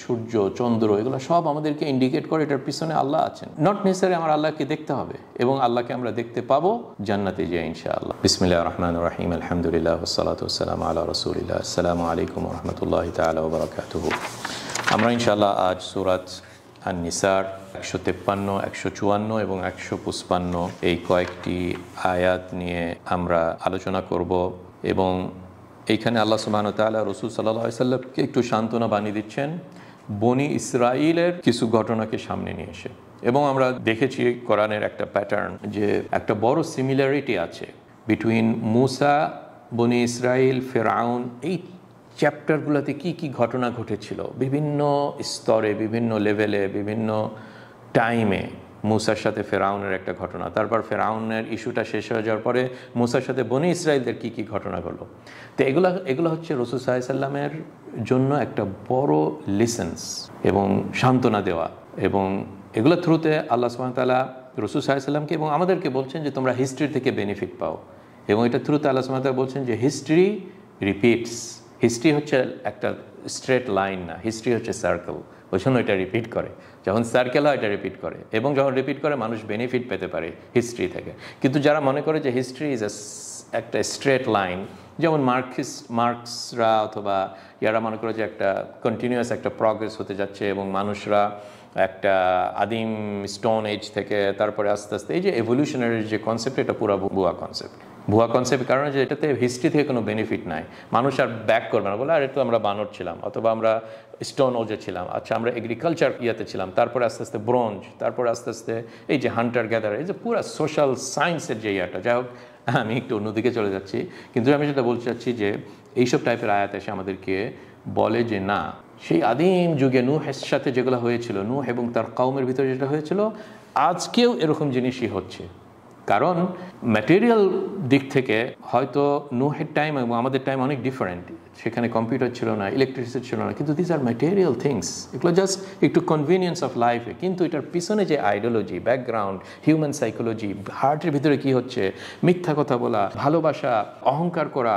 সূর্য, চন্দ্র, এগুলো সব আমাদেরকে ইন্ডিকেট করে এটার পিছনে আল্লাহ আছেন। নট নেসেসারি আমার আল্লাহকে দেখতে হবে, এবং আল্লাহকে আমরা দেখতে পাবো জান্নাতে যেয়ে ইনশাআল্লাহ। বিসমিল্লাহির রহমানির রহিম, আলহামদুলিল্লাহ ওয়াসসালাতু ওয়াসসালামু আলা রাসূলিল্লাহ। আসসালামু আলাইকুম ওয়া রাহমাতুল্লাহি তাআলা ওয়া বারাকাতুহু। আমরা ইনশাআল্লাহ আজ সূরাত আন-নিসার 153, 154 এবং 155 এই কয়েকটি আয়াত নিয়ে আমরা আলোচনা করব। এবং এইখানে আল্লাহ সুবহানাহু ওয়া তাআলা রাসূল সাল্লাল্লাহু আলাইহি সাল্লামকে একটু সান্ত্বনা বাণী দিচ্ছেন বনি ইসরাইলের কিছু ঘটনাকে সামনে নিয়ে এসে। এবং আমরা দেখেছি কোরআনের একটা প্যাটার্ন, যে একটা বড় সিমিলারিটি আছে বিটুইন মুসা, বনি ইসরাইল, ফেরাউন। এই চ্যাপ্টারগুলোতে কি কি ঘটনা ঘটেছিল বিভিন্ন স্তরে, বিভিন্ন লেভেলে, বিভিন্ন টাইমে। মুসার সাথে ফেরাউনের একটা ঘটনা, তারপর ফেরাউনের ইস্যুটা শেষ হয়ে যাওয়ার পরে মুসার সাথে বনি ইসরাইলদের কি কি ঘটনা ঘটলো। তো এগুলো হচ্ছে রাসূল সাল্লাল্লাহু আলাইহি সাল্লামের জন্য একটা বড় লিসেন্স এবং সান্ত্বনা দেওয়া। এবং এগুলো থ্রুতে আল্লাহ সুবহানাহু ওয়া তাআলা রাসূল সাল্লাল্লাহু আলাইহি সাল্লামকে এবং আমাদেরকে বলছেন যে তোমরা হিস্ট্রি থেকে বেনিফিট পাও। এবং এটা থ্রুতে আল্লাহ সুবহানাহু ওয়া তাআলা বলছেন যে হিস্ট্রি রিপিটস। হিস্ট্রি হচ্ছে একটা স্ট্রেট লাইন না, হিস্ট্রি হচ্ছে সার্কেল। ওই জন্য এটা রিপিট করে, যখন সার্কেল হয় এটা রিপিট করে, এবং যখন রিপিট করে মানুষ বেনিফিট পেতে পারে হিস্ট্রি থেকে। কিন্তু যারা মনে করে যে হিস্ট্রি ইজ একটা স্ট্রেট লাইন, যেমন মার্কসরা অথবা যারা মনে করে যে একটা কন্টিনিউয়াস একটা প্রগ্রেস হতে যাচ্ছে, এবং মানুষরা একটা আদিম স্টোন এজ থেকে তারপরে আস্তে আস্তে এই যে এভলিউশনারি যে কনসেপ্ট, এটা পুরো ভুয়া কনসেপ্ট। ভুয়া কনসেপ্ট কারণে যে এটাতে হিস্ট্রি থেকে কোনো বেনিফিট নাই। মানুষ আর ব্যাক করবে না, বলে আর একটু আমরা বানর ছিলাম, অথবা আমরা স্টোন ওজে ছিলাম, আচ্ছা আমরা এগ্রিকালচার ইয়েতে ছিলাম, তারপরে আস্তে আস্তে ব্রোঞ্জ, তারপরে আস্তে আস্তে এই যে হান্টার গ্যাদার, এই যে পুরো সোশ্যাল সায়েন্সের যে ইয়েটা। যাই হোক, আমি একটু অন্যদিকে চলে যাচ্ছি, কিন্তু আমি যেটা বলতে চাচ্ছি যে এইসব টাইপের আয়াত এসে আমাদেরকে বলে যে না, সেই আদিম যুগে নূহের সাথে যেগুলো হয়েছিল, নূহ এবং তার কওমের ভিতরে যেটা হয়েছিল, আজকেও এরকম জিনিসই হচ্ছে। কারণ ম্যাটেরিয়াল দিক থেকে হয়তো নূহের টাইম এবং আমাদের টাইম অনেক ডিফারেন্ট। সেখানে কম্পিউটার ছিল না, ইলেকট্রিসিটি ছিল না, কিন্তু দিস আর ম্যাটেরিয়াল থিংস। এগুলো জাস্ট একটু কনভিনিয়েন্স অফ লাইফে, কিন্তু এটার পিছনে যে আইডিওলজি, ব্যাকগ্রাউন্ড, হিউম্যান সাইকোলজি, হার্টের ভিতরে কি হচ্ছে, মিথ্যা কথা বলা, ভালোবাসা, অহংকার করা,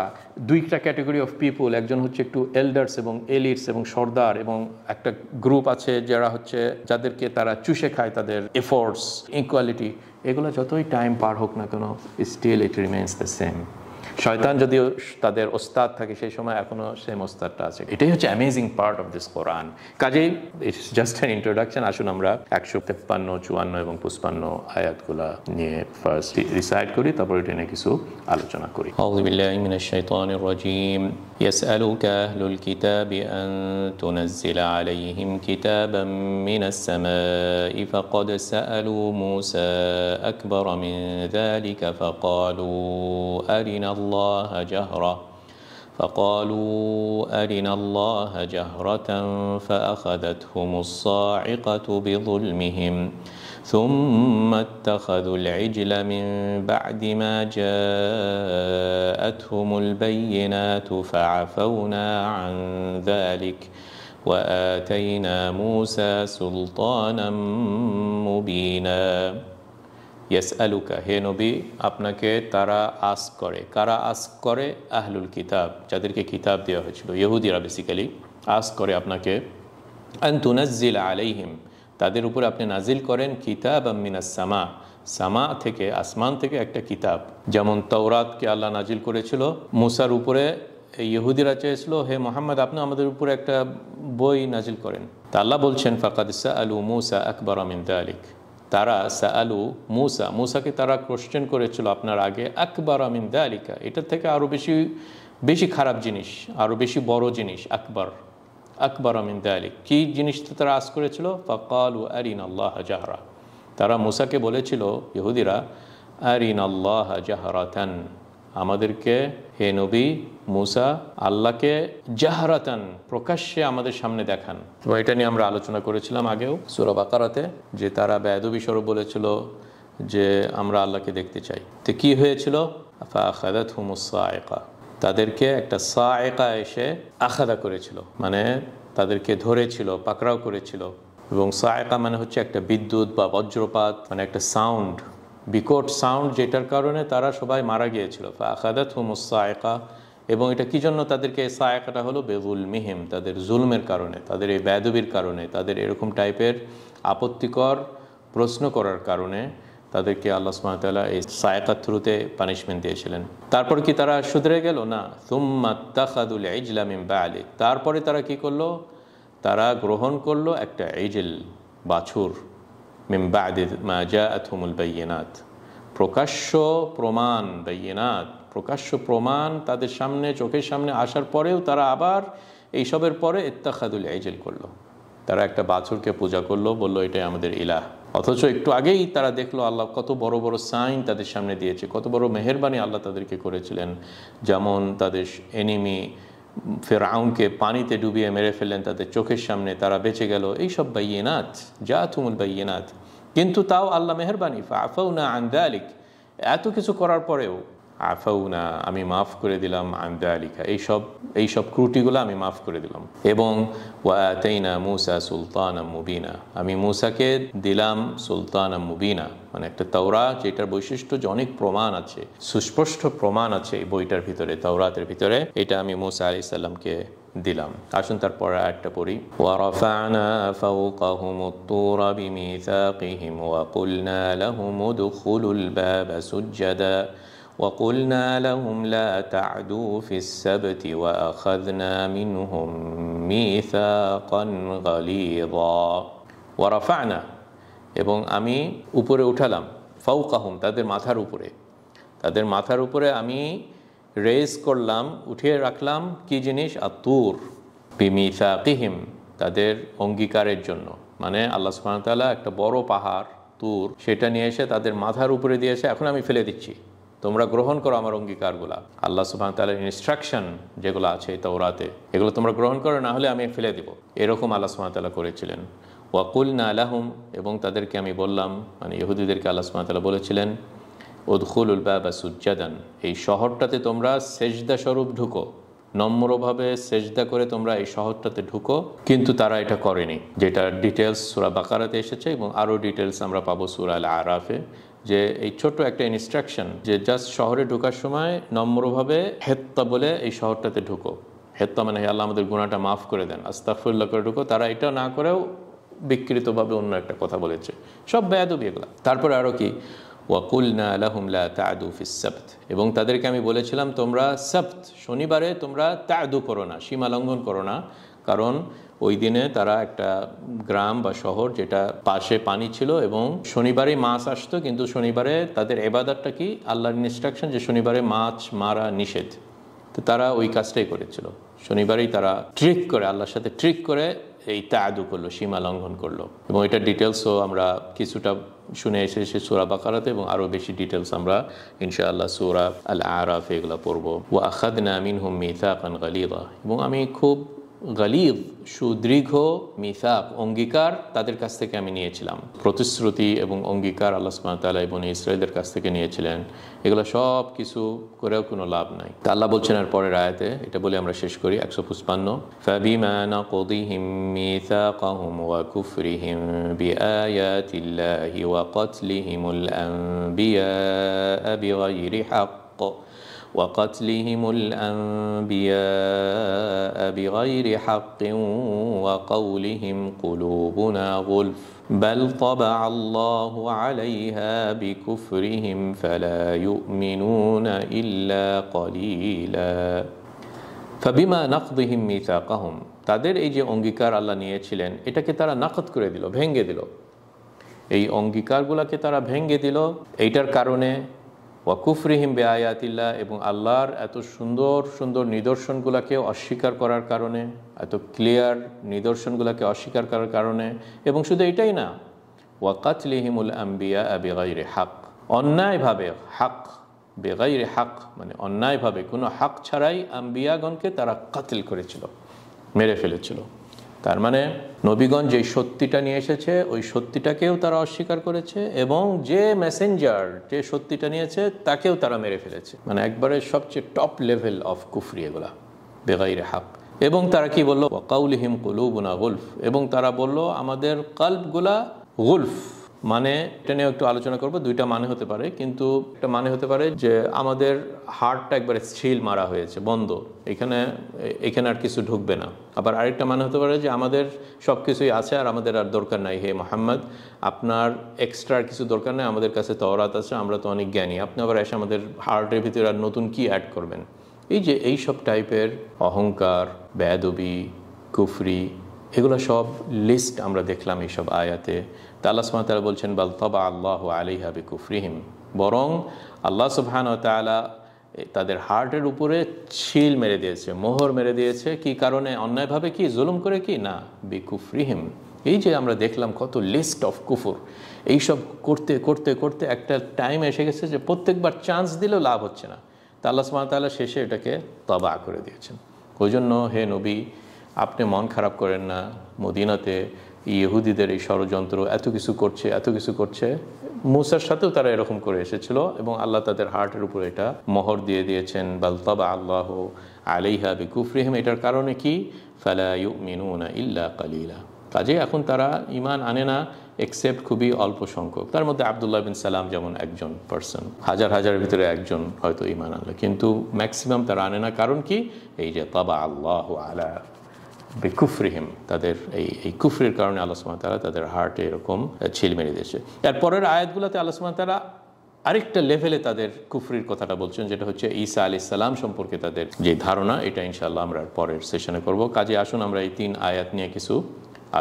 দুইটা ক্যাটেগরি অফ পিপুল। একজন হচ্ছে একটু এল্ডার্স এবং এলিটস এবং সর্দার, এবং একটা গ্রুপ আছে যারা হচ্ছে যাদেরকে তারা চুষে খায় তাদের এফোর্টস, ইকুয়ালিটি। এগুলো যতই টাইম পার হোক না কেন, still it remains the same. শয়তান যদিও তাদের ওস্তাদ থাকে, সেই সময় এখনো সেম ওস্তাদটা আছে। এটাই হচ্ছে অ্যামেজিং পার্ট অফ দিস কোরআন। কাজেই ইটস জাস্ট অ্যান ইন্ট্রোডাকশন। আসুন আমরা 153, 54 এবং 55 আয়াতগুলা নিয়ে ফার্স্ট রিসাইড করি, তারপর এটা নিয়ে কিছু আলোচনা করি। আউযু বিল্লাহি মিনাশ শাইতানির রাজীম। ইয়াসআলুকা আহলুল কিতাবি আন তুনাজ্জিলা আলাইহিম কিতাবাম মিনাস সামাই ফাকাদ সাআলু মূসা আকবার মিন যালিকা ফাকালু আরিনা أرنا الله جهرة فأخذتهم الصاعقة بظلمهم ثم اتخذوا العجل من بعد ما جاءتهم البينات فعفونا عن ذلك وآتينا موسى سلطانا مبينا। ইয়াসআলুকা, হে নবী, আপনাকে তারা আস্ক করে। কারা আস্ক করে? আহলুল কিতাব, যাদেরকে কিতাব দেওয়া হয়েছিল, ইহুদিরা বেসিক্যালি আস্ক করে আপনাকে, আন তুনাজ্জিলা আলাইহিম, তাদের উপরে আপনি নাজিল করেন, কিতাবাম মিনাস সামা, সামা থেকে, আসমান থেকে একটা কিতাব। যেমন তাওরাতকে আল্লাহ নাজিল করেছিল মুসার উপরে, ইহুদিরা চেয়েছিল হে মুহাম্মদ আপনি আমাদের উপরে একটা বই নাজিল করেন। তা আল্লাহ বলছেন ফাকাদ সাআলু মূসা আকবার মিন যালিক, তারা সাআলু মূসা, মূসাকে তারা কোশ্চেন করেছিল আপনার আগে, আকবার মিন যালিকা, এটার থেকে আরও বেশি খারাপ জিনিস, আরও বেশি বড় জিনিস, আকবার মিন যালিক। কী জিনিসটা তারা আস করেছিল? ফাকালু আরিনাল্লাহ জাহরা, তারা মূসাকে বলেছিল ইহুদিরা, আরিনাল্লাহ জাহরাতান, আমাদেরকে হে নবী মূসা আল্লাহকে জাহরাতান, প্রকাশ্যে আমাদের সামনে দেখান। তো এটা নিয়ে আমরা আলোচনা করেছিলাম আগেও সূরা বাকারাতে, যে তারা বেয়াদবি স্বরূপ বলেছিল যে আমরা আল্লাহকে দেখতে চাই। তো কি হয়েছিল? ফাআখাযাতহুমুস সাইকা, তাদেরকে একটা সাইকা এসে আখাদা করেছিল, মানে তাদেরকে ধরেছিল, পাকড়াও করেছিল। এবং সাইকা মানে হচ্ছে একটা বিদ্যুৎ বা বজ্রপাত, মানে একটা সাউন্ড, বিকট সাউন্ড, যেটার কারণে তারা সবাই মারা গিয়েছিল। ফাআখাযাতহুমুস সাইকা, এবং এটা কি জন্য তাদেরকে সায়কাটা হলো? বেজুলমিহিম, তাদের জুলমের কারণে, তাদের এই বেয়াদবির কারণে, তাদের এরকম টাইপের আপত্তিকর প্রশ্ন করার কারণে তাদেরকে আল্লাহ সুবহানাহু ওয়া তাআলা এই সায়কার থ্রুতে পানিশমেন্ট দিয়েছিলেন। তারপর কি তারা শুধরে গেল? না। সুম্মা তাখাদুল ইজলা মিন বা'দি, তারপরে তারা কি করলো? তারা গ্রহণ করলো একটা ইজল, বাছুর, মিন বা'দি মা জাআতহুমুল বায়িনাত, প্রকাশ্য প্রমাণ, বায়িনাত প্রকাশ্য প্রমাণ তাদের সামনে, চোখের সামনে আসার পরেও তারা আবার এইসবের পরে ইত্তাখাদুল ইজল করলো, তারা একটা বাছুরকে পূজা করলো, বললো এটাই আমাদের ইলাহ। অথচ একটু আগেই তারা দেখলো আল্লাহ কত বড় বড় সাইন তাদের সামনে দিয়েছে, কত বড় মেহেরবানি আল্লাহ তাদেরকে করেছিলেন। যেমন তাদের এনিমি ফিরআউনকে পানিতে ডুবিয়ে মেরে ফেললেন তাদের চোখের সামনে, তারা বেঁচে গেল। এইসব বায়িনাত, জাআতুমুল বায়িনাত। কিন্তু তাও আল্লাহ মেহেরবানি, ফাআফাউনা আন যালিক, এত কিছু করার পরেও আফাউনা, আমি মাফ করে দিলাম, আন যালিকা, এইসব ত্রুটিগুলো আমি মাফ করে দিলাম। এবং ওয়া আতাইনা মূসা সুলতানাম মুবিনা, আমি মূসাকে দিলাম সুলতানাম মুবিনা, মানে একটা তাওরাত যেটার বৈশিষ্ট্য যে অনেক প্রমাণ আছে, সুস্পষ্ট প্রমাণ আছে এই বইটার ভিতরে, তাওরাতের ভিতরে। এটা আমি মূসা আলাইহিস সালামকে দিলাম। আসুন তারপর আরেকটা পড়ি। ওয়া রাফা'না ফাওকাহুমুত তুরা বিমিসাকিহিম ওয়া কুলনা লাহুম উদখুলুল বাবা সুজ্জাদা وقلنا لهم لا تعدوا في السبت وأخذنا منهم ميثاقا غليظا ورفعنا, এবং আমি উপরে উঠালাম, ফাওকাহুম, তাদের মাথার উপরে আমি রেজ করলাম, উঠিয়ে রাখলাম কি জিনিস? আত-তুর, বিমিসাকিহিম, তাদের অঙ্গীকারের জন্য। মানে আল্লাহ সুবহানাহু ওয়া তাআলা একটা বড় পাহাড় তুর, সেটা নিয়ে এসে তাদের মাথার উপরে দিয়েছে, এখন আমি ফেলে দিচ্ছি, তোমরা গ্রহণ করো আমার অঙ্গীকারগুলা। আল্লাহ সুবহানাহু ওয়া তাআলার ইনস্ট্রাকশন যেগুলো আছে তাওরাতে, এগুলো তোমরা গ্রহণ করো, না হলে আমি ফেলে দেব। এরকম আল্লাহ সুবহানাহু ওয়া তাআলা করেছিলেন। ওয়া কুলনা লাহুম, এবং তাদেরকে আমি বললাম, মানে ইহুদিদেরকে আল্লাহ সুবহানাহু ওয়া তাআলা বলেছিলেন, উদখুলুল বাবা সুজ্জাদান, এই শহরটাতে তোমরা সেজদা স্বরূপ ঢুকো, নম্রভাবে সেজদা করে তোমরা এই শহরটাতে ঢুকো। কিন্তু তারা এটা করেনি, যেটা ডিটেলস সূরা বাকারাতে এসেছে এবং আরও ডিটেলস আমরা পাবো সূরা আল আরাফে, যে এই ছোট্ট একটা ইনস্ট্রাকশন যে জাস্ট শহরে ঢোকার সময় নম্রভাবে হেত্তা বলে এই শহরটাতে ঢুকো। হেত্তা মানে আল্লাহ আমাদের গুনাহটা মাফ করে দেন, আস্তাগফিরুল্লাহ করে ঢুকো। তারা এটা না করেও বিকৃতভাবে অন্য একটা কথা বলেছে, সব বেয়াদবি এগুলা। তারপরে আরও কি? ওয়াকুলনা লাহুম লা তা'দু ফিস সাবত, এবং তাদেরকে আমি বলেছিলাম তোমরা সাবত, শনিবারে তোমরা তা'দু করো না, সীমা লঙ্ঘন করো না। কারণ ওই দিনে তারা একটা গ্রাম বা শহর যেটা পাশে পানি ছিল, এবং শনিবারে মাছ আসতো, কিন্তু শনিবারে তাদের ইবাদতটা কি? আল্লাহর ইনস্ট্রাকশন যে শনিবারে মাছ মারা নিষেধ, তো তারা ওই কাজটাই করেছিল। শনিবারেই তারা ট্রিক করে, আল্লাহর সাথে ট্রিক করে এই তা'দু করলো, সীমা লঙ্ঘন করলো। এবং এটা ডিটেলসও আমরা কিছুটা শুনে এসেছি সূরা বাকারাতে, এবং আরও বেশি ডিটেলস আমরা ইনশাআল্লাহ সূরা আল আরাফে এগুলো পড়বো। ওয়া আখাযনা মিনহুম মিসাকান গালিযা, এবং আমি খুব গালিদ, সুদীর্ঘ মিসাক, অঙ্গীকার তাদের কাছ থেকে আমি নিয়েছিলাম। প্রতিশ্রুতি এবং অঙ্গীকার আল্লাহ সুবহানাহু ওয়া তাআলা বনী ইসরাঈলদের কাছ থেকে নিয়েছিলেন। এগুলো সব কিছু করেও কোনো লাভ নাই। তা আল্লাহ বলছেন আর পরের আয়াতে, এটা বলে আমরা শেষ করি 155, ফাবিমা নাকদিহিম মিসাকাহুম ওয়া কুফরিহিম বিআয়াতিল্লাহি ওয়া ক্বাতলিহিমুল আনবিয়া বিগাইরি হক وقتلهم الأنبياء بغير حق وقولهم قلوبنا غلف بل طبع الله عليها بكفرهم فلا يؤمنون إلا قليلا فبما نقضهم ميثاقهم, তাদের এই যে অঙ্গীকার আল্লাহ নিয়েছিলেন এটাকে তারা নাকদ করে দিল, ভেঙে দিল। এই অঙ্গীকারগুলোকে তারা ভেঙে দিল, এইটার কারণে ওয়া কুফরিহিম বিআয়াতিল্লাহ, এবং আল্লাহর এত সুন্দর সুন্দর নিদর্শনগুলোকে অস্বীকার করার কারণে, এত ক্লিয়ার নিদর্শনগুলোকে অস্বীকার করার কারণে। এবং শুধু এটাই না, ওয়া কাতলিহিমুল আম্বিয়া বিগাইরি হক, অন্যায়ভাবে, হক বেগাইরে হক মানে অন্যায়ভাবে, কোনো হক ছাড়াই আম্বিয়াগণকে তারা কাতিল করেছিল, মেরে ফেলেছিল। তার মানে নবীগণ যেই সত্যিটা নিয়ে এসেছে ওই সত্যিটাকেও তারা অস্বীকার করেছে, এবং যে মেসেঞ্জার যে সত্যিটা নিয়েছে তাকেও তারা মেরে ফেলেছে। মানে একবারে সবচেয়ে টপ লেভেল অফ কুফরি এগুলা, বেগাইরে হক। এবং তারা কি বললো? ওয়াকাউলিহিম কুলুবুনা গুলফ, এবং তারা বলল আমাদের কলবগুলা গুলফ মানে এটা নিয়ে একটু আলোচনা করব। দুইটা মানে হতে পারে, কিন্তু একটা মানে হতে পারে যে আমাদের হার্টটা একবারে সিল মারা হয়েছে, বন্ধ, এখানে আর কিছু ঢুকবে না। আবার আরেকটা মানে হতে পারে যে আমাদের সব কিছুই আছে আর আমাদের আর দরকার নাই, হে মুহাম্মদ আপনার এক্সট্রা কিছু দরকার নেই, আমাদের কাছে তাওরাত আছে, আমরা তো অনেক জ্ঞানী, আপনি আবার এসে আমাদের হার্টের ভিতরে আর নতুন কি অ্যাড করবেন। এই যে এইসব টাইপের অহংকার, বেয়াদবি, কুফরি, এগুলো সব লিস্ট আমরা দেখলাম এইসব আয়াতে। তা আল্লাহ সুবহানাহু ওয়া তাআলা বলছেন বাল তাবা আল্লাহু আলাইহা বিকুফরিহিম, বরং আল্লাহ সুবহানাহু ওয়া তাআলা তাদের হার্টের উপরে ছিল মেরে দিয়েছে, মোহর মেরে দিয়েছে। কি কারণে? অন্যায়ভাবে, কি জুলুম করে, কি না, বিকুফরিহিম। এই যে আমরা দেখলাম কত লিস্ট অফ কুফর, এইসব করতে করতে করতে একটা টাইম এসে গেছে যে প্রত্যেকবার চান্স দিলেও লাভ হচ্ছে না। তা আল্লাহ সুবহানাহু ওয়া তাআলা শেষে এটাকে তাবা করে দিয়েছেন। ওই জন্য হে নবী, আপনি মন খারাপ করেন না। মদিনাতে ইহুদিদের এই ষড়যন্ত্র এত কিছু করছে, মুসার সাথেও তারা এরকম করে এসেছিল এবং আল্লাহ তাদের হার্টের উপর এটা মোহর দিয়ে দিয়েছেন। বাল তাবা আল্লাহু আলাইহা বিকুফরিহিম, এটার কারণে কি, ফালা ইউমিনুনা ইল্লা কালিলা, কাজে এখন তারা ঈমান আনে না এক্সেপ্ট খুবই অল্প সংখ্যক। তার মধ্যে আব্দুল্লাহ বিন সালাম যেমন একজন পার্সন, হাজারের ভিতরে একজন হয়তো ঈমান আনলো, কিন্তু ম্যাক্সিমাম তারা আনে না। কারণ কি, এই যে তাবা আল্লাহু আলা বিকুফরিহিম, তাদের এই কুফরির কারণে আল্লাহ সুবহানাহু ওয়া তাআলা তাদের হার্টে এরকম ছিল মেরে দিয়েছে। এর পরের আয়াতগুলোতে আল্লাহ সুবহানাহু ওয়া তাআলা আরেকটা লেভেলে তাদের কুফরির কথাটা বলছেন, যেটা হচ্ছে ঈসা আলাইহিস সালাম সম্পর্কে তাদের যে ধারণা, এটা ইনশাআল্লাহ আমরা পরের সেশনে করব। কাজে আসুন আমরা এই 3 আয়াত নিয়ে কিছু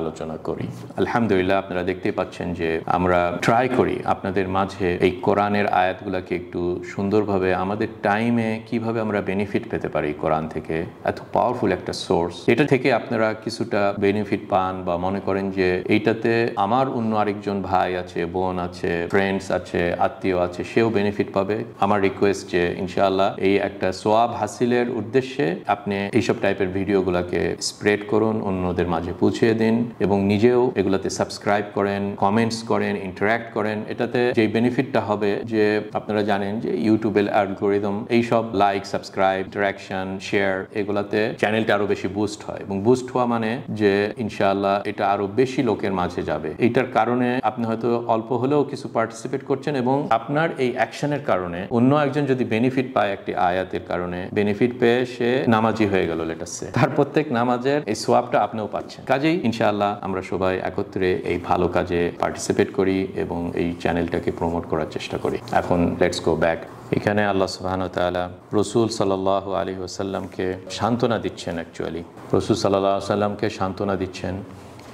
আলোচনা করি। আলহামদুলিল্লাহ, আপনারা দেখতেই পাচ্ছেন যে আমরা ট্রাই করি আপনাদের মাঝে এই কোরআনের আয়াতগুলোকে একটু সুন্দরভাবে আমাদের টাইমে কিভাবে আমরা বেনিফিট পেতে পারি কোরআন থেকে। এত পাওয়ারফুল একটা সোর্স, এটা থেকে আপনারা কিছুটা বেনিফিট পান বা মনে করেন যে এইটাতে আমার অন্য আরেকজন ভাই আছে, বোন আছে, ফ্রেন্ডস আছে, আত্মীয় আছে, সেও বেনিফিট পাবে। আমার রিকোয়েস্ট যে ইনশাআল্লাহ এই একটা সোয়াব হাসিলের উদ্দেশ্যে আপনি এইসব টাইপের ভিডিওগুলোকে স্প্রেড করুন, অন্যদের মাঝে পৌঁছে দিন এবং নিজেও এগুলাতে সাবস্ক্রাইব করেন, কমেন্টস করেন, ইন্টারঅ্যাক্ট করেন। এটাতে যে বেনিফিটটা হবে যে আপনারা জানেন যে ইউটিউবের অ্যালগরিদম এইসব লাইক, সাবস্ক্রাইব, ইন্টারঅ্যাকশন, শেয়ার, এগুলাতে চ্যানেলটা আরো বেশি বুস্ট হয় এবং বুস্ট হওয়া মানে যে ইনশাআল্লাহ এটা আরো বেশি লোকের মাঝে যাবে। এইটার কারণে আপনি হয়তো অল্প হলেও কিছু পার্টিসিপেট করছেন এবং আপনার এই অ্যাকশনের কারণে অন্য একজন যদি বেনিফিট পায় একটি আয়াতের কারণে, বেনিফিট পেয়ে সে নামাজি হয়ে গেল, লেটাসে তার প্রত্যেক নামাজের এই সোয়াবটা আপনিও পাচ্ছেন। কাজেই ইনশাআল্লাহ আমরা সবাই একত্রে এই ভালো কাজে পার্টিসিপেট করি এবং এই চ্যানেলটাকে প্রমোট করার চেষ্টা করি। এখন লেটস গো ব্যাক। এখানে আল্লাহ সুবহানাহু ওয়া তাআলা রাসূল সাল্লাল্লাহু আলাইহি ওয়াসাল্লামকে সান্ত্বনা দিচ্ছেন। অ্যাকচুয়ালি রাসূল সাল্লাল্লাহু আলাইহি ওয়াসাল্লামকে সান্ত্বনা দিচ্ছেন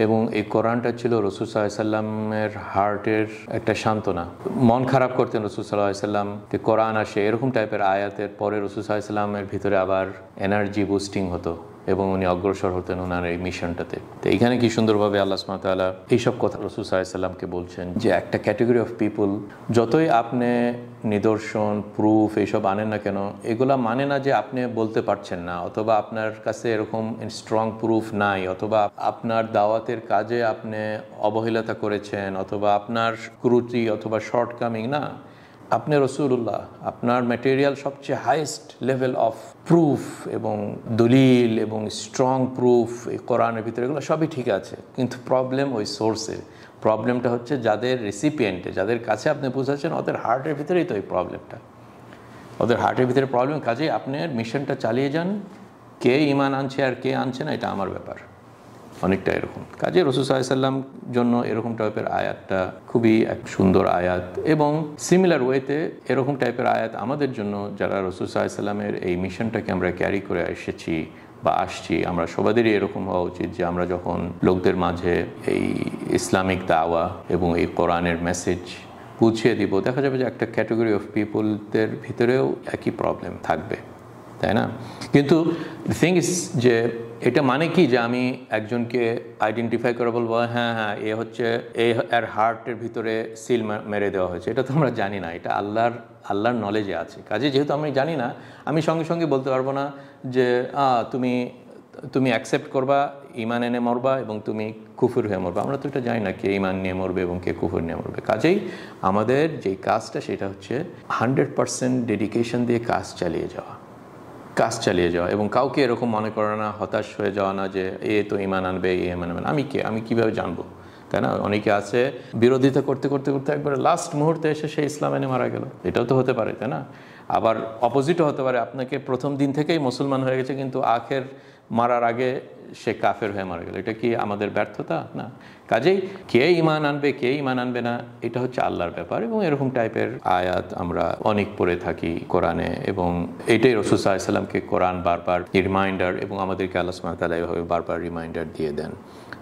এবং এই কোরআনটা ছিল রাসূল সাল্লাল্লাহু আলাইহি ওয়াসাল্লামের হার্টের একটা সান্ত্বনা। মন খারাপ করতেন রাসূল সাল্লাল্লাহু আলাইহি ওয়াসাল্লাম, কোরআন আসে এরকম টাইপের আয়াতের পরে রাসূল সাল্লাল্লাহু আলাইহি ওয়াসাল্লামের ভিতরে আবার এনার্জি বুস্টিং হতো এবং উনি অগ্রসর হতেন ওনার এই মিশনটাতে। তো এইখানে কি সুন্দরভাবে আল্লাহ সুবহানাহু ওয়া তাআলা এইসব কথা রাসূল সাল্লাল্লাহু আলাইহি ওয়াসাল্লামকে বলছেন যে একটা ক্যাটাগরি অফ পিপল, যতই আপনি নিদর্শন, প্রুফ এইসব আনেন না কেন, এগুলা মানে না যে আপনি বলতে পারছেন না, অথবা আপনার কাছে এরকম স্ট্রং প্রুফ নাই, অথবা আপনার দাওয়াতের কাজে আপনি অবহেলিতা করেছেন, অথবা আপনার ক্রুটি অথবা শর্টকামিং না। আপনি রাসূলুল্লাহ, আপনার ম্যাটেরিয়াল সবচেয়ে হাইয়েস্ট লেভেল অফ প্রুফ এবং দলিল এবং স্ট্রং প্রুফ এই কোরআনের ভিতরে, এগুলো সবই ঠিক আছে, কিন্তু প্রবলেম ওই সোর্সে। প্রবলেমটা হচ্ছে যাদের রেসিপিয়েন্টে, যাদের কাছে আপনি পৌঁছাচ্ছেন, ওদের হার্টের ভিতরেই তো এই প্রবলেমটা, ওদের হার্টের ভিতরে প্রবলেম। কাজেই আপনার মিশনটা চালিয়ে যান, কে ঈমান আনছে আর কে আনছে না এটা আমার ব্যাপার, অনেকটা এরকম। কাজে রাসূল সাল্লাল্লাহু আলাইহি ওয়াসাল্লাম জন্য এরকম টাইপের আয়াতটা খুবই এক সুন্দর আয়াত এবং সিমিলার ওয়েতে এরকম টাইপের আয়াত আমাদের জন্য, যারা রাসূল সাল্লাল্লাহু আলাইহি ওয়াসাল্লামের এই মিশনটাকে আমরা ক্যারি করে এসেছি বা আসছি, আমরা সবাদেরই এরকম হওয়া উচিত যে আমরা যখন লোকদের মাঝে এই ইসলামিক দাওয়া এবং এই কোরআনের মেসেজ পৌঁছে দিব, দেখা যাবে যে একটা ক্যাটাগরি অফ পিপলদের ভিতরেও একই প্রবলেম থাকবে, তাই না? কিন্তু থিং ইজ যে এটা মানে কি যে আমি একজনকে আইডেন্টিফাই করে বলবো হ্যাঁ হ্যাঁ এ হচ্ছে এর হার্টের ভিতরে সিল মেরে দেওয়া হয়েছে, এটা তো আমরা জানি না, এটা আল্লাহর নলেজে আছে। কাজে যেহেতু আমি জানি না, আমি সঙ্গে সঙ্গে বলতে পারবো না যে তুমি অ্যাকসেপ্ট করবা, ঈমান এনে মরবা এবং তুমি কুফর হয়ে মরবা। আমরা তো এটা জানি না কে ঈমান নিয়ে মরবে এবং কে কুফর নিয়ে মরবে। কাজেই আমাদের যে কাজটা সেটা হচ্ছে 100% ডেডিকেশন দিয়ে কাজ চালিয়ে যাওয়া এবং কাউকে এরকম মনে করে না, হতাশ হয়ে যাওয়া না যে এ তো ঈমান আনবে, এ ঈমান আনবে, আমি কিভাবে জানবো? তাই না? অনেকে আছে বিরোধিতা করতে করতে করতে একবারে লাস্ট মুহূর্তে এসে সে ইসলাম এনে মারা গেল, এটাও তো হতে পারে, তাই না? আবার অপোজিটও হতে পারে, আপনাকে প্রথম দিন থেকেই মুসলমান হয়ে গেছে কিন্তু আখের মারার আগে সে কাফের হয়ে মারা গেল। এটা কি আমাদের ব্যর্থতা? না। কাজেই কে ঈমান আনবে কে ঈমান আনবে না এটা হচ্ছে আল্লাহর ব্যাপার। এবং এরকম টাইপের আয়াত আমরা অনেক পড়ে থাকি কোরআনে, এবং এটাই রাসূল সাল্লাল্লাহু আলাইহি ওয়াসাল্লামকে কোরআন বারবার রিমাইন্ডার, এবং আমাদেরকে আল্লাহ সুবহানাহু ওয়া তাআলা এভাবে বারবার রিমাইন্ডার দিয়ে দেন।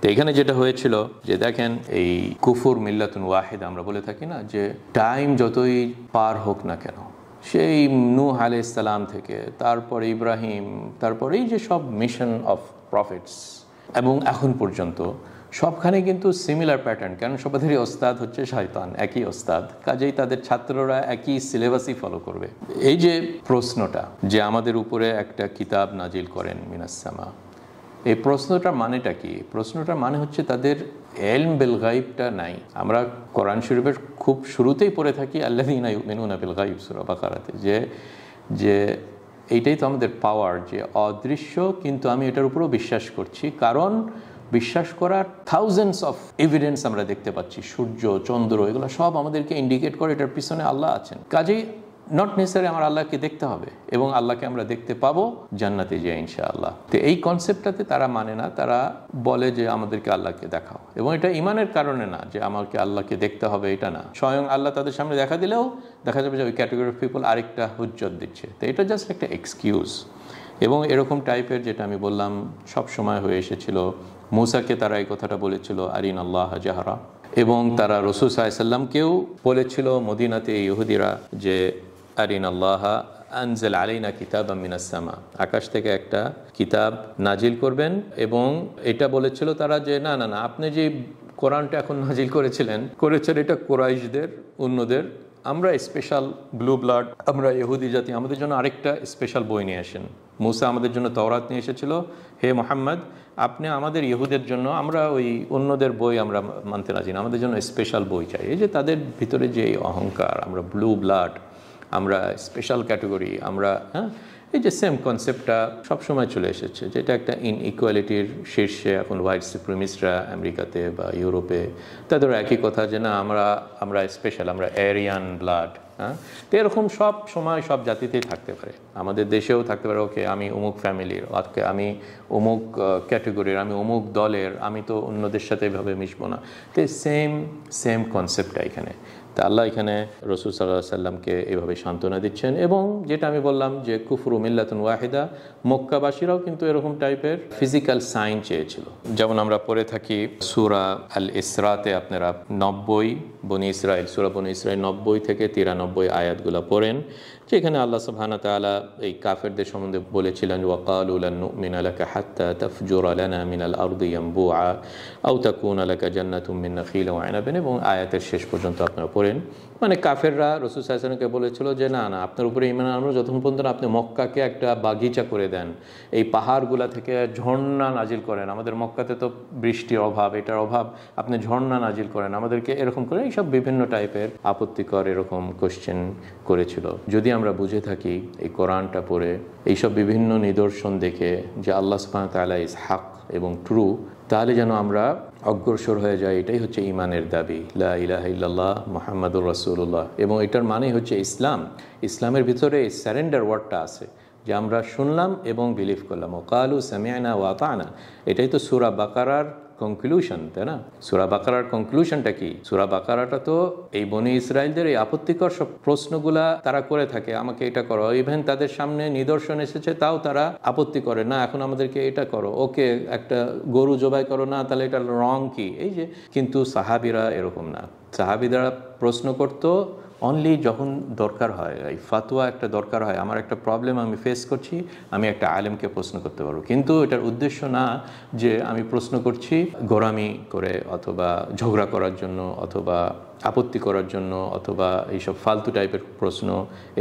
তো এখানে যেটা হয়েছিল যে দেখেন, এই কুফর মিল্লাতুন ওয়াহিদ আমরা বলে থাকি না, যে টাইম যতই পার হোক না কেন, সেই নূহ আলাইহিস সালাম থেকে তারপরে ইব্রাহিম, তারপরে এই যে সব মিশন অফ প্রফেটস এবং এখন পর্যন্ত সবখানে কিন্তু সিমিলার প্যাটার্ন। কারণ সবাদেরই ওস্তাদ হচ্ছে শয়তান, একই ওস্তাদ, কাজেই তাদের ছাত্ররা একই সিলেবাসই ফলো করবে। এই যে প্রশ্নটা যে আমাদের উপরে একটা কিতাব নাজিল করেন মিনাস সামা, এই প্রশ্নটার মানেটা কি? প্রশ্নটার মানে হচ্ছে তাদের ইলম বিল গায়বটা নাই। আমরা কোরআন শরীফের খুব শুরুতেই পড়ে থাকি আল্লাযীনা ইউমিনুনা বিল গায়ব, সূরা বাকারাতে, যে এইটাই তো আমাদের পাওয়ার, যে অদৃশ্য কিন্তু আমি এটার উপরেও বিশ্বাস করছি। কারণ বিশ্বাস করার থাউজেন্ডস অফ এভিডেন্স আমরা দেখতে পাচ্ছি, সূর্য চন্দ্র এগুলো সব আমাদেরকে ইন্ডিকেট করে এটার পিছনে আল্লাহ আছেন। কাজেই নট নেসেসারি আমার আল্লাহকে দেখতে হবে, এবং আল্লাহকে আমরা দেখতে পাবো জান্নাতে যেয়ে ইনশাআল্লাহ। তো এই কনসেপ্টটাতে তারা মানে না, তারা বলে যে আমাদেরকে আল্লাহকে দেখাও, এবং এটা ইমানের কারণে না যে আমাকে আল্লাহকে দেখতে হবে, এটা না। স্বয়ং আল্লাহ তাদের সামনে দেখা দিলেও দেখা যাবে যে ওই ক্যাটাগরি অফ পিপল আরেকটা হুজ্জত দিচ্ছে। তো এটা জাস্ট একটা এক্সকিউজ। এবং এরকম টাইপের যেটা আমি বললাম সব সময় হয়ে এসেছিল। মূসাকে তারা এই কথাটা বলেছিল আরিন আল্লাহ জাহরা, এবং তারা রাসূল সাল্লাল্লাহু আলাইহি ওয়াসাল্লামকেও বলেছিল মদিনাতে ইহুদিরা যে আরিন আল্লাহ আনজাল আলাইনা কিতাবাম মিনাস সামা, আকাশ থেকে একটা কিতাব নাজিল করবেন। এবং এটা বলেছিল তারা যে না না না, আপনি যে কোরআনটা এখন নাজিল করেছেন এটা কুরাইশদের, অন্যদের, আমরা স্পেশাল ব্লু ব্লাড, আমরা ইহুদি জাতি, আমাদের জন্য আরেকটা স্পেশাল বই নিয়ে আসেন। মূসা আমাদের জন্য তাওরাত নিয়ে এসেছিল, হে মুহাম্মদ আপনি আমাদের ইহুদের জন্য, আমরা ওই অন্যদের বই আমরা মানতে রাজি না, আমাদের জন্য স্পেশাল বই চাই। এই যে তাদের ভিতরে যে অহংকার, আমরা ব্লু ব্লাড, আমরা স্পেশাল ক্যাটাগরি, আমরা এই যে সেম কনসেপ্টটা সবসময় চলে এসেছে, যেটা একটা ইনইকুয়ালিটির শীর্ষে। এখন হোয়াইট সুপ্রিমিস্টরা আমেরিকাতে বা ইউরোপে তাদেরও একই কথা, যে না আমরা স্পেশাল, আমরা এরিয়ান ব্লাড। তো এরকম সব সময় সব জাতিতেই থাকতে পারে, আমাদের দেশেও থাকতে পারে। ওকে আমি অমুক ফ্যামিলির, ওকে আমি অমুক ক্যাটাগরির, আমি অমুক দলের, আমি তো অন্যদের সাথে এভাবে মিশবো না। তো সেম কনসেপ্টটা এখানে। তা আল্লাহ এখানে রাসূল সাল্লাল্লাহু আলাইহি ওয়াসাল্লামকে এভাবে সান্ত্বনা দিচ্ছেন। এবং যেটা আমি বললাম যে কুফরু মিল্লাতুন ওয়াহিদা, মক্কাবাসীরাও কিন্তু এরকম টাইপের ফিজিক্যাল সাইন চেয়েছিল। যেমন আমরা পড়ে থাকি সূরা আল ইসরাতে, আপনারা 90 বনি ইসরাইল, সূরা বনি ইসরাইল 90 থেকে 93 আয়াতগুলো পড়েন, যেখানে আল্লাহ সুবহানাহু ওয়া তাআলা এই কাফেরদের সম্বন্ধে বলেছিলেন ওয়াকালু লান নুমিনা লাকা হাত্তা তাফজুরা লানা মিনাল আরদি ইয়ানবুআ আও তাকুনা লাকা জান্নাতুম মিন নাখিল ওয়া আনাবিন, এবং আয়াতের শেষ পর্যন্ত আপনারা পড়েন। মানে কাফেররা রাসূল সাল্লাল্লাহু আলাইহি ওয়াসাল্লামকে বলেছিল যে না না, আপনার উপরে ঈমান আনবো যতক্ষণ পর্যন্ত আপনি মক্কাকে একটা বাগিচা করে দেন, এই পাহাড়গুলা থেকে ঝর্ণা নাজিল করেন, আমাদের মক্কাতে তো বৃষ্টির অভাব, এটার অভাব, আপনি ঝর্ণা নাজিল করেন আমাদেরকে, এরকম করে এইসব বিভিন্ন টাইপের আপত্তিকর এরকম কোশ্চেন করেছিল। যদি আমরা বুঝে থাকি এই কোরআনটা পড়ে, এইসব বিভিন্ন নিদর্শন দেখে যে আল্লাহ সুবহানাহু ওয়া তাআলা ইজ হক এবং ট্রু, তাহলে যেন আমরা অগ্রসর হয়ে যাই। এটাই হচ্ছে ঈমানের দাবি, লা ইলাহা ইল্লাল্লাহ মুহাম্মাদুর রাসূলুল্লাহ। এবং এটার মানে হচ্ছে ইসলাম। ইসলামের ভিতরে সারেন্ডার ওয়ার্ডটা আছে, যে আমরা শুনলাম এবং বিলিভ করলাম, ওয়াকালু সামি'না ওয়া আতা'না। এটাই তো সূরা বাকারার কনক্লুশন, তাই না? সূরা বাকারার কনক্লুশনটা কি? সূরা বাকারাটা তো এই বনি ইসরাইলদের এই আপত্তিকর সব প্রশ্নগুলা তারা করে থাকে, আমাকে এটা করো। ইভেন তাদের সামনে নিদর্শন এসেছে, তাও তারা আপত্তি করে, না এখন আমাদেরকে এটা করো, ওকে একটা গরু জবাই করো, না তাহলে এটা রং কি, এই যে। কিন্তু সাহাবীরা এরকম না। সাহাবীরা প্রশ্ন করতো অনলি যখন দরকার হয়, এই ফাতোয়া একটা দরকার হয়, আমার একটা প্রবলেম আমি ফেস করছি, আমি একটা আলেমকে প্রশ্ন করতে পারবো। কিন্তু এটার উদ্দেশ্য না যে আমি প্রশ্ন করছি গোরামি করে, অথবা ঝগড়া করার জন্য, অথবা আপত্তি করার জন্য, অথবা এইসব ফালতু টাইপের প্রশ্ন।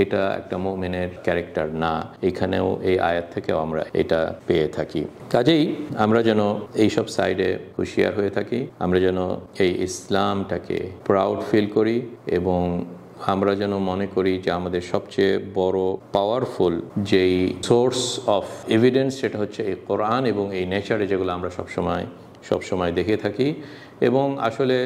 এটা একটা মুমিনের ক্যারেক্টার না। এখানেও এই আয়াত থেকেও আমরা এটা পেয়ে থাকি। কাজেই আমরা যেন এইসব সাইডে হুঁশিয়ার হয়ে থাকি, আমরা যেন এই ইসলামটাকে প্রাউড ফিল করি, এবং আমরা যেন মনে করি যে আমাদের সবচেয়ে বড় পাওয়ারফুল যেই সোর্স অফ এভিডেন্স সেটা হচ্ছে এই কোরআন এবং এই নেচারে, যেগুলো আমরা সবসময় সব সময় দেখে থাকি। এবং আসলে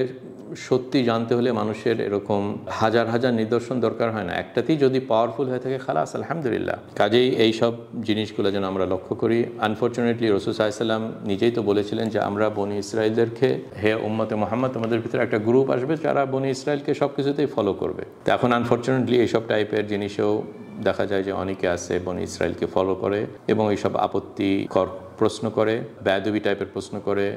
সত্যি জানতে হলে মানুষের এরকম হাজার হাজার নিদর্শন দরকার হয় না, একটাতেই যদি পাওয়ারফুল হয়ে থাকে খালাস আলহামদুলিল্লাহ। কাজেই এই সব জিনিসগুলো যেন আমরা লক্ষ্য করি। আনফর্চুনেটলি রাসূল সাল্লাল্লাহু আলাইহি ওয়াসাল্লাম নিজেই তো বলেছিলেন যে আমরা বনি ইসরাইলদেরকে, হে উম্মতে মুহাম্মদ, তোমাদের ভিতরে একটা গ্রুপ আসবে যারা বনি ইসরাইলকে সব কিছুতেই ফলো করবে। তো এখন আনফর্চুনেটলি এইসব টাইপের জিনিসেও দেখা যায় যে অনেকে আছে বনি ইসরাইলকে ফলো করে এবং এইসব আপত্তিকর প্রশ্ন করে, বেয়াদবি টাইপের প্রশ্ন করে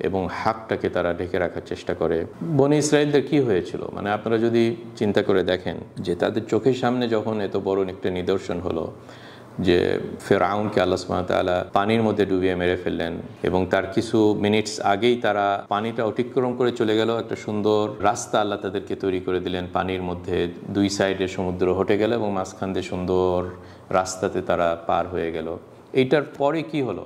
এবং হকটাকে তারা ঢেকে রাখার চেষ্টা করে। বনি ইসরাইলদের কি হয়েছিল, মানে আপনারা যদি চিন্তা করে দেখেন যে তাদের চোখের সামনে যখন এত বড় একটা নিদর্শন হলো যে ফেরাউনকে আল্লাহ সুবহানাহু ওয়া তাআলা পানির মধ্যে ডুবিয়ে মেরে ফেললেন এবং তার কিছু মিনিটস আগেই তারা পানিটা অতিক্রম করে চলে গেল, একটা সুন্দর রাস্তা আল্লাহ তাদেরকে তৈরি করে দিলেন। পানির মধ্যে দুই সাইডে সমুদ্র হটে গেল এবং মাঝখান দিয়ে সুন্দর রাস্তাতে তারা পার হয়ে গেল। এইটার পরে কি হলো,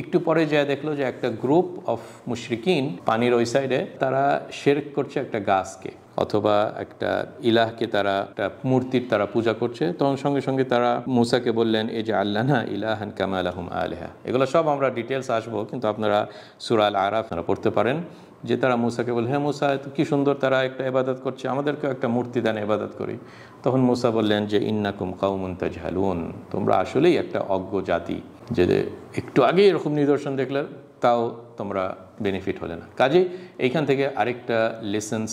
একটু পরে যা দেখলো যে একটা গ্রুপ অফ মুশরিকিন পানির ওই সাইডে তারা শিরক করছে একটা গাছকে অথবা একটা ইলাহকে, তারা একটা মূর্তির তারা পূজা করছে। তখন সঙ্গে সঙ্গে তারা মুসাকে বললেন এই যে আল্লাহনা ইলাহান কামা লাহুম আলিহা। এগুলো সব আমরা ডিটেলস আসবো, কিন্তু আপনারা সূরা আল আরাফ আপনারা পড়তে পারেন যে তারা মুসাকে বললেন, হ্যাঁ মুসা তো কি সুন্দর তারা একটা ইবাদত করছে, আমাদেরকেও একটা মূর্তি দান ইবাদত করি। তখন মুসা বললেন যে ইন্নাকুম কাউমুন তাজহালুন, তোমরা আসলেই একটা অজ্ঞ জাতি, যে একটু আগে এরকম নিদর্শন দেখলে তাও তোমরা বেনিফিট হলে না। কাজে এইখান থেকে আরেকটা লেসেন্স,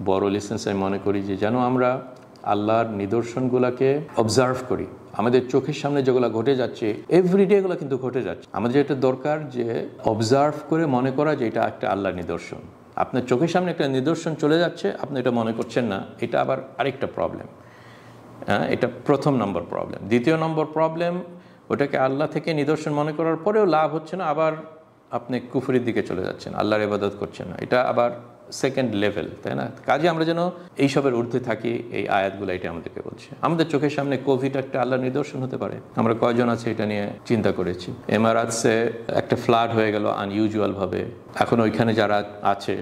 বড় লেসেন্স আমি মনে করি যে যেন আমরা আল্লাহর নিদর্শনগুলোকে অবজার্ভ করি। আমাদের চোখের সামনে যেগুলো ঘটে যাচ্ছে এভরিডে এগুলো কিন্তু ঘটে যাচ্ছে, আমাদের যেটা দরকার যে অবজার্ভ করে মনে করা যে এটা একটা আল্লাহর নিদর্শন। আপনার চোখের সামনে একটা নিদর্শন চলে যাচ্ছে, আপনি এটা মনে করছেন না, এটা আবার আরেকটা প্রবলেম। হ্যাঁ, এটা প্রথম নম্বর প্রবলেম। দ্বিতীয় নম্বর প্রবলেম, ওটাকে আল্লাহ থেকে নিদর্শন মনে করার পরেও লাভ হচ্ছে না, আবার আপনি কুফরির দিকে চলে যাচ্ছেন, আল্লাহর ইবাদত করছেন না, এটা আবার সেকেন্ড লেভেল, তাই না? কাজে আমরা যেন এইসবের ঊর্ধ্বে থাকি, এই আয়াতগুলো এটা আমাদেরকে বলছে। আমাদের চোখের সামনে কোভিড একটা আল্লাহর নিদর্শন হতে পারে, আমরা কয়জন আছে এটা নিয়ে চিন্তা করেছি। এমারাতসে একটা ফ্লাড হয়ে গেল আনইউজুয়াল ভাবে, এখন ওইখানে যারা আছে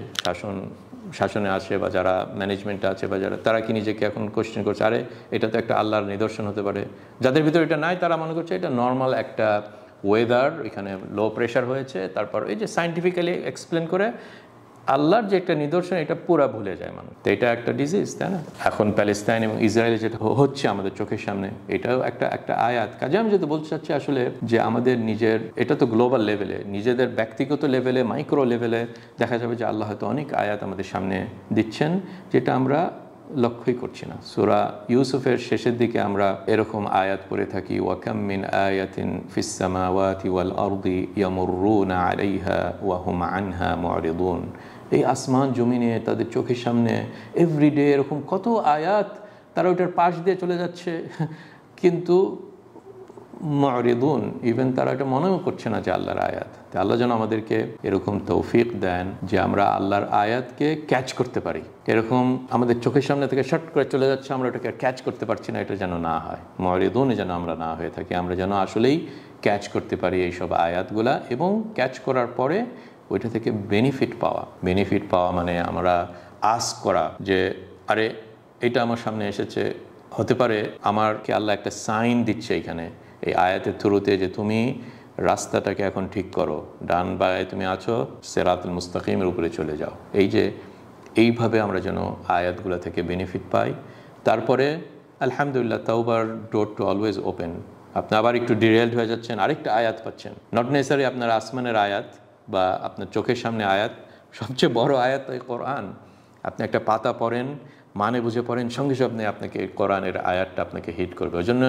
শাসনে আছে বা যারা ম্যানেজমেন্টে আছে বা যারা, তারা কি নিজেকে এখন কোশ্চেন করছে, আরে এটা তো একটা আল্লাহর নিদর্শন হতে পারে। যাদের ভিতরে এটা নাই তারা মনে করছে এটা নর্মাল একটা ওয়েদার, এখানে লো প্রেশার হয়েছে, তারপর এই যে সায়েন্টিফিক্যালি এক্সপ্লেন করে আল্লাহর যে একটা নিদর্শন এটা পুরা ভুলে যায় মানুষ। তো এটা একটা ডিজিজ, তাই না? এখন প্যালেস্তাইন এবং ইসরায়েলে যেটা হচ্ছে আমাদের চোখের সামনে, এটাও একটা আয়াত। কাজে আমি যেটা বলতে চাচ্ছি আসলে যে আমাদের নিজের, এটা তো গ্লোবাল লেভেলে, নিজেদের ব্যক্তিগত লেভেলে, মাইক্রো লেভেলে দেখা যাবে যে আল্লাহ হয়তো অনেক আয়াত আমাদের সামনে দিচ্ছেন যেটা আমরা লক্ষ্যই করছি না। সূরা ইউসুফের শেষের দিকে আমরা এরকম আয়াত পড়ে থাকি, ওয়াকাম মিন আয়াতিন ফিস সামাওয়াতি ওয়াল আরদি ইয়ামুররুনা আলাইহা ওয়া হুম আনহা মুরিদুন। এই আসমান জমিনে তাদের চোখের সামনে এভরিডে এরকম কত আয়াত, তারা ওইটার পাশ দিয়ে চলে যাচ্ছে কিন্তু মুরিদুন, ইভেন তারা এটা মনেও করছে না যে আল্লাহর আয়াত। আল্লাহ যেন আমাদেরকে এরকম তৌফিক দেন যে আমরা আল্লাহর আয়াতকে ক্যাচ করতে পারি। এরকম আমাদের চোখের সামনে থেকে শর্ট করে চলে যাচ্ছে, আমরা ওটাকে ক্যাচ করতে পারছি না, এটা যেন না হয়। মুরিদুন যেন আমরা না হয়ে থাকি, আমরা যেন আসলেই ক্যাচ করতে পারি এইসব আয়াতগুলা, এবং ক্যাচ করার পরে ওইটা থেকে বেনিফিট পাওয়া মানে আমরা আস করা যে আরে এটা আমার সামনে এসেছে, হতে পারে আমারকে আল্লাহ একটা সাইন দিচ্ছে এখানে এই আয়াতের থ্রুতে যে তুমি রাস্তাটাকে এখন ঠিক করো, ডান বায়ে তুমি আছো, সিরাতুল মুস্তাকিমের উপরে চলে যাও। এই যে এইভাবে আমরা যেন আয়াতগুলো থেকে বেনিফিট পাই। তারপরে আলহামদুলিল্লাহ, তাওবার ডোর টু অলওয়েজ ওপেন। আপনি আবার একটু ডিরেলড হয়ে যাচ্ছেন, আরেকটা আয়াত পাচ্ছেন, নট নেসেসারি আপনার আসমানের আয়াত বা আপনার চোখের সামনে আয়াত। সবচেয়ে বড় আয়াত এই কোরআন। আপনি একটা পাতা পড়েন, মানে বুঝে পড়েন, সঙ্গে সঙ্গে আপনাকে কোরআনের আয়াতটা আপনাকে হিট করবে। ওই জন্য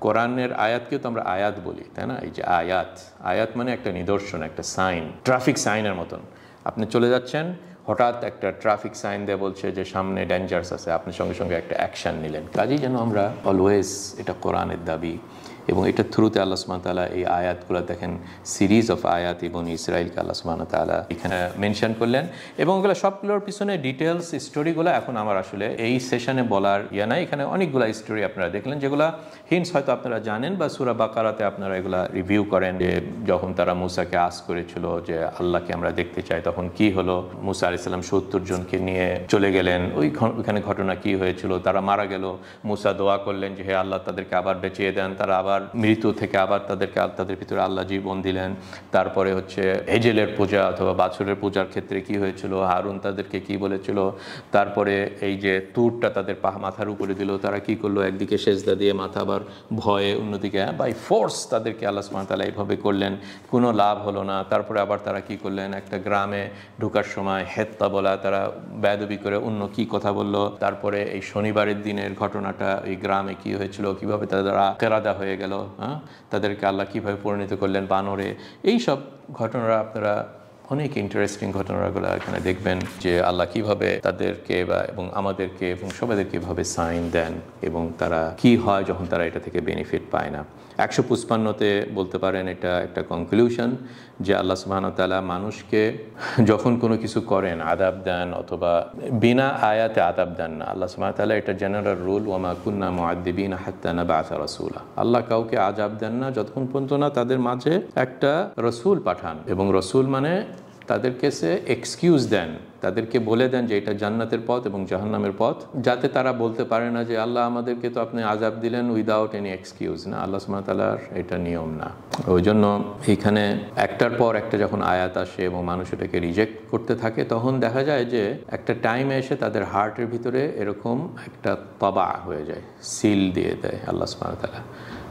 কোরআনের আয়াতকেও তো আমরা আয়াত বলি, তাই না? এই যে আয়াত মানে একটা নিদর্শন, একটা সাইন, ট্রাফিক সাইনের মতন। আপনি চলে যাচ্ছেন, হঠাৎ একটা ট্রাফিক সাইন দিয়ে বলছে যে সামনে ডেঞ্জার্স আছে, আপনি সঙ্গে সঙ্গে একটা অ্যাকশান নিলেন। কাজেই যেন আমরা অলওয়েজ, এটা কোরআনের দাবি, এবং এটার থ্রুতে আল্লাহ সুবহানাহু ওয়া তাআলা এই আয়াতগুলো দেখেন, সিরিজ অফ আয়াত এবং ইসরায়েলকে আল্লাহ সুবহানাহু ওয়া তাআলা এখানে মেনশন করলেন। এবং ওগুলো সবগুলোর পিছনে ডিটেলস স্টোরিগুলো এখন আমার আসলে এই সেশনে বলার নাই। এখানে অনেকগুলো স্টোরি আপনারা দেখলেন যেগুলো হিন্টস হয়তো আপনারা জানেন, বা সূরা বাকারাতে আপনারা এগুলা রিভিউ করেন যে যখন তারা মুসাকে আস করেছিল যে আল্লাহকে আমরা দেখতে চাই, তখন কি হলো, মুসা আলাইহিস সালাম 70 জনকে নিয়ে চলে গেলেন, ওইখানে ঘটনা কি হয়েছিল, তারা মারা গেল, মুসা দোয়া করলেন যে হে আল্লাহ তাদেরকে আবার বেঁচিয়ে দেন, তারা আবার আবার মৃত্যু থেকে আবার তাদের ভিতরে আল্লাহ জীবন দিলেন। তারপরে হচ্ছে হেজেলের পূজা অথবা বাছুরের পূজার ক্ষেত্রে কি হয়েছিল, হারুন তাদেরকে কি বলেছিল, তারপরে এই যে তুরটা তাদের মাথার উপরে দিল, তারা কি করলো, একদিকে সেজদা দিয়ে মাথা, আবার ভয়ে অন্যদিকে বাই ফোর্স তাদেরকে আল্লাহ সুবহানাহু ওয়া তাআলা এইভাবে করলেন, কোনো লাভ হলো না। তারপরে আবার তারা কি করলেন, একটা গ্রামে ঢোকার সময় হেত্তা বলা, তারা বেয়াদবি করে অন্য কি কথা বললো। তারপরে এই শনিবারের দিনের ঘটনাটা, এই গ্রামে কি হয়েছিল, কিভাবে তারা কেরাদা হয়ে গেল, তাদেরকে আল্লাহ কিভাবে পরিণত করলেন বানরে। এই সব ঘটনারা আপনারা অনেক ইন্টারেস্টিং ঘটনাগুলো এখানে দেখবেন, যে আল্লাহ কিভাবে তাদেরকে এবং আমাদেরকে এবং সবাইদেরকে কিভাবে সাইন দেন, এবং তারা কি হয় যখন তারা এটা থেকে বেনিফিট পায় না। 155-তে বলতে পারেন এটা একটা কনক্লুশন, যে আল্লাহ সুবহানাহু ওয়া তাআলা মানুষকে যখন কোনো কিছু করেন, আযাব দেন অথবা বিনা আয়াতে আযাব দেন না। আল্লাহ সুবহানাহু ওয়া তাআলা এটা জেনারেল রুল, ওয়া মা কুন্না মুআদ্দিবিনা হাত্তা নাবআসা রাসূলা। আল্লাহ কাউকে আযাব দেন না যতক্ষণ পর্যন্ত না তাদের মাঝে একটা রসুল পাঠান, এবং রসুল মানে তাদেরকে সে এক্সকিউজ দেন, তাদেরকে বলে দেন যে এটা জান্নাতের পথ এবং জাহান্নামের পথ, যাতে তারা বলতে পারে না যে আল্লাহ আমাদেরকে তো আপনি আযাব দিলেন উইদাউট এনি এক্সকিউজ। না, আল্লাহ সুবহানাহু ওয়া তাআলার এটা নিয়ম না। ওই জন্য এইখানে একটার পর একটা যখন আয়াত আসে এবং মানুষ এটাকে রিজেক্ট করতে থাকে, তখন দেখা যায় যে একটা টাইমে এসে তাদের হার্টের ভিতরে এরকম একটা তাবা হয়ে যায়, সিল দিয়ে দেয় আল্লাহ সুবহানাহু ওয়া তাআলা।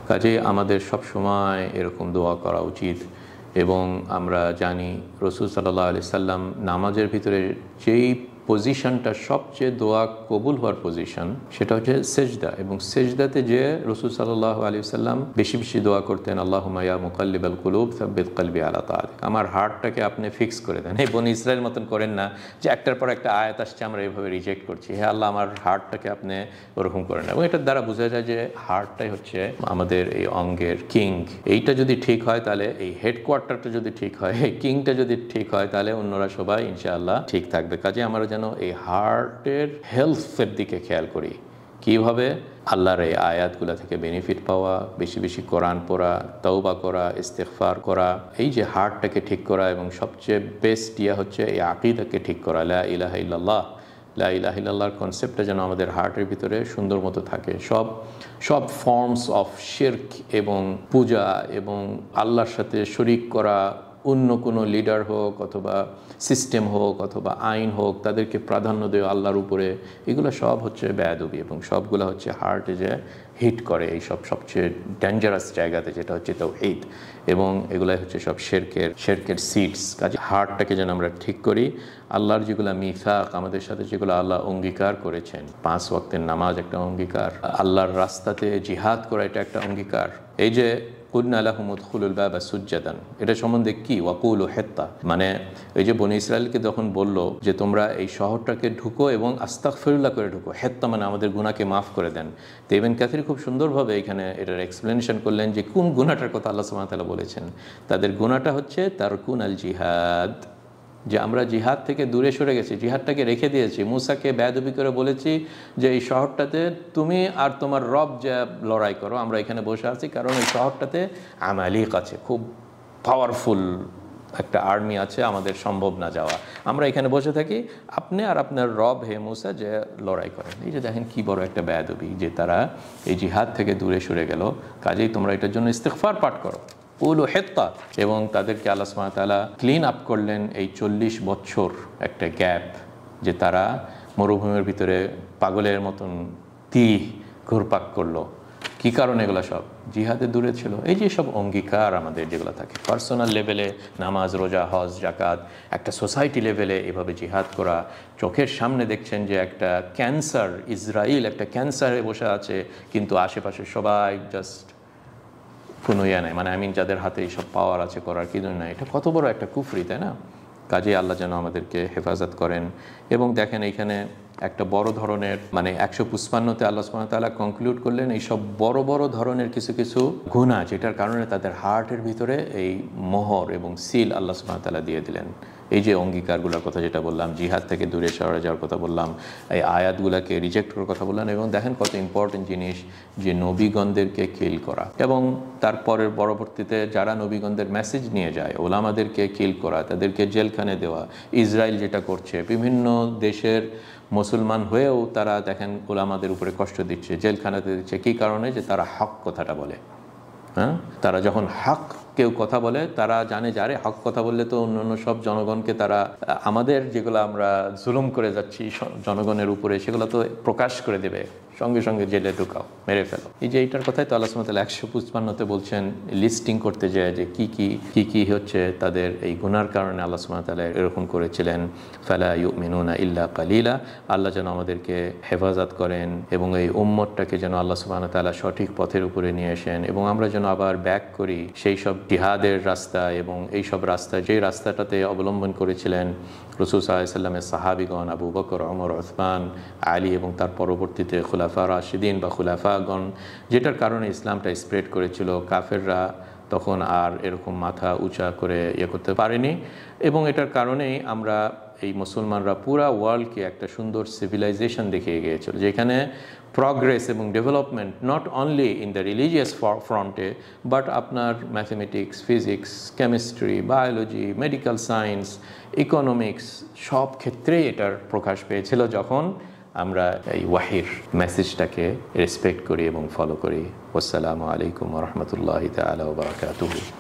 কাজেই আমাদের সব সময় এরকম দোয়া করা উচিত। এবং আমরা জানি রাসূল সাল্লাল্লাহু আলাইহি সাল্লাম নামাজের ভিতরে যেই পজিশনটা সবচেয়ে দোয়া কবুল হওয়ার পজিশন, সেটা হচ্ছে সেজদা। এবং সেজদাতে যে রাসূল সাল্লাল্লাহু আলাইহি সাল্লাম বেশি বেশি দোয়া করতেন, আল্লাহুম্মা ইয়া মুকাল্লিবাল কুলুব সাব্বিত কলবি আলা তাআতিক, আমার হার্টটাকে আপনি ফিক্স করে দেন। এই বনি ইসরায়েল মতন করেন না যে একটার পর একটা আয়াত আসছে আমরা এইভাবে রিজেক্ট করছি। হে আল্লাহ, আমার হার্টটাকে আপনি ওরকম করেন। এবং এটার দ্বারা বোঝা যায় যে হার্টটাই হচ্ছে আমাদের এই অঙ্গের কিং। এইটা যদি ঠিক হয়, তাহলে এই হেডকোয়ার্টারটা যদি ঠিক হয়, এই কিংটা যদি ঠিক হয়, তাহলে অন্যরা সবাই ইনশাআল্লাহ ঠিক থাকবে। কাজে আমরা যেন এই হার্টের হেলথের দিকে খেয়াল করি, কিভাবে আল্লাহর এই আয়াতগুলো থেকে বেনিফিট পাওয়া, বেশি বেশি কোরআন পড়া, তওবা করা, ইস্তেগফার করা, এই যে হার্টটাকে ঠিক করা। এবং সবচেয়ে বেস্ট হচ্ছে এই আকীদাকে ঠিক করা, লা ইলাহা ইল্লাল্লাহ। লা ইলাহা ইল্লাল্লাহর কনসেপ্টটা যেন আমাদের হার্টের ভিতরে সুন্দর মতো থাকে। সব ফর্মস অফ শিরক এবং পূজা এবং আল্লাহর সাথে শরিক করা, অন্য কোনো লিডার হোক অথবা সিস্টেম হোক অথবা আইন হোক, তাদেরকে প্রাধান্য দেওয়া আল্লাহর উপরে, এগুলো সব হচ্ছে বেয়াদবি, এবং সবগুলো হচ্ছে হার্টে যে হিট করে এই সবচেয়ে ডেঞ্জারাস জায়গাতে, যেটা হচ্ছে তাওহীদ। এবং এগুলাই হচ্ছে সব শিরকের সিডস। কাজে হার্টটাকে যেন আমরা ঠিক করি। আল্লাহর যেগুলো মিসাক, আমাদের সাথে যেগুলো আল্লাহ অঙ্গীকার করেছেন, 5 ওয়াক্তের নামাজ একটা অঙ্গীকার, আল্লাহর রাস্তাতে জিহাদ করা এটা একটা অঙ্গীকার। এই যে কুলনা লাহুম উদখুলুল বাবা সুজ্জাদান, এটা সম্বন্ধে কি, ওয়াকুলু হিত্তা, মানে এই যে বনি ইসরায়েলকে যখন বলল যে তোমরা এই শহরটাকে ঢুকো এবং আস্তাগফিরুল্লাহ করে ঢুকো, হিত্তা মানে আমাদের গুনাহকে মাফ করে দেন। তো ইবনে কাসির খুব সুন্দরভাবে এখানে এটার এক্সপ্লেনেশন করলেন যে কোন গুনাহটার কথা আল্লাহ সুবহানাহু ওয়া তাআলা বলেছেন। তাদের গুনাহটা হচ্ছে তারকুন আল জিহাদ, যে আমরা জিহাদ থেকে দূরে সরে গেছি, জিহাদটাকে রেখে দিয়েছি। মুসাকে বেয়াদবি করে বলেছি যে এই শহরটাতে তুমি আর তোমার রব যা লড়াই করো, আমরা এখানে বসে আছি কারণ এই শহরটাতে আমালিক আছে, খুব পাওয়ারফুল একটা আর্মি আছে, আমাদের সম্ভব না যাওয়া, আমরা এখানে বসে থাকি, আপনি আর আপনার রব হে মুসা যে লড়াই করেন। এই যে দেখেন কি বড় একটা বেয়াদবি, যে তারা এই জিহাদ থেকে দূরে সরে গেল। কাজেই তোমরা এটার জন্য ইস্তিগফার পাঠ করো, উলু হেত্তা। এবং তাদেরকে আল্লাহ সুবহানাহু ওয়া তাআলা ক্লিন আপ করলেন এই 40 বছর একটা গ্যাপ, যে তারা মরুভূমির ভিতরে পাগলের মতন ঘুরপাক করলো। কী কারণে? এগুলো সব জিহাদে দূরে ছিল। এই যে সব অঙ্গীকার আমাদের যেগুলো থাকে পার্সোনাল লেভেলে, নামাজ, রোজা, হজ, জাকাত, একটা সোসাইটি লেভেলে এভাবে জিহাদ করা। চোখের সামনে দেখছেন যে একটা ক্যান্সার, ইসরায়েল একটা ক্যান্সারে বসে আছে, কিন্তু আশেপাশে সবাই জাস্ট কোনো নাই, মানে যাদের হাতে এইসব পাওয়ার আছে করার কি জন্য, এটা কত বড় একটা কুফরি, তাই না? কাজে আল্লাহ যেন আমাদেরকে হেফাজত করেন। এবং দেখেন এইখানে একটা বড় ধরনের, মানে 155-তে আল্লাহ সুবহানাহু ওয়া তাআলা কনক্লুড করলেন এই সব বড় ধরনের কিছু কিছু গুনাহ, যেটার কারণে তাদের হার্টের ভিতরে এই মোহর এবং সিল আল্লাহ সুবহানাহু ওয়া তাআলা দিয়ে দিলেন। এই যে অঙ্গীকারগুলোর কথা যেটা বললাম, জিহাদ থেকে দূরে সরে যাওয়ার কথা বললাম, এই আয়াতগুলোকে রিজেক্ট করার কথা বললাম। এবং দেখেন কত ইম্পর্টেন্ট জিনিস, যে নবীগণদেরকে কিল করা, এবং তারপরের পরবর্তীতে যারা নবীগণদের মেসেজ নিয়ে যায় ওলামাদেরকে কিল করা, তাদেরকে জেলখানে দেওয়া। ইসরায়েল যেটা করছে, বিভিন্ন দেশের মুসলমান হয়েও তারা দেখেন ওলামাদের উপরে কষ্ট দিচ্ছে, জেলখানাতে দিচ্ছে। কী কারণে? যে তারা হক কথাটা বলে। হ্যাঁ, তারা যখন হক কেউ কথা বলে তারা জানে যারে হক কথা বললে তো অন্যান্য সব জনগণকে তারা আমাদের যেগুলো আমরা জুলুম করে যাচ্ছি জনগণের উপরে সেগুলো তো প্রকাশ করে দেবে, সঙ্গে সঙ্গে জেলে ঢুকাও, মেরে ফেলো। এই যে এইটার কথাই তো আল্লাহ সুবহানাহু ওয়া তাআলা 155-তে বলছেন, লিস্টিং করতে যায় যে কি হচ্ছে তাদের এই গুনার কারণে আল্লাহ সুবহানাহু ওয়া তাআলা এরকম করেছিলেন। ফালা ইউমিনুনা ইল্লা কালিলা, আল্লাহ যেন আমাদেরকে হেফাজত করেন এবং এই উম্মতটাকে যেন আল্লাহ সুবহানাহু ওয়া তাআলা সঠিক পথের উপরে নিয়ে আসেন এবং আমরা যেন আবার ব্যাক করি সেই সব জিহাদের রাস্তা এবং এই সব রাস্তা যে রাস্তাটাতে অবলম্বন করেছিলেন রাসূল সাল্লাল্লাহু আলাইহি ওয়াসাল্লামের সাহাবীগণ আবু বকর, ওমর, উসমান, আলী এবং তার পরবর্তীতে খুলাফা রাশিদিন বা খুলাফাগণ, যেটার কারণে ইসলামটা স্প্রেড করেছিল। কাফেররা তখন আর এরকম মাথা উঁচা করে করতে পারেনি এবং এটার কারণেই আমরা এই মুসলমানরা পুরা ওয়ার্ল্ডকে একটা সুন্দর সিভিলাইজেশন দেখিয়ে গিয়েছিল, যেখানে প্রগ্রেস এবং development not only in the religious ফ্রন্টে বাট আপনার mathematics, physics, chemistry, biology, medical science, economics সব ক্ষেত্রেই এটার প্রকাশ পেয়েছিল যখন আমরা এই ওয়াহির মেসেজটাকে রেসপেক্ট করি এবং ফলো করি। আসসালামু আলাইকুম ওয়া রাহমাতুল্লাহি তাআলা ওয়া বারাকাতুহু।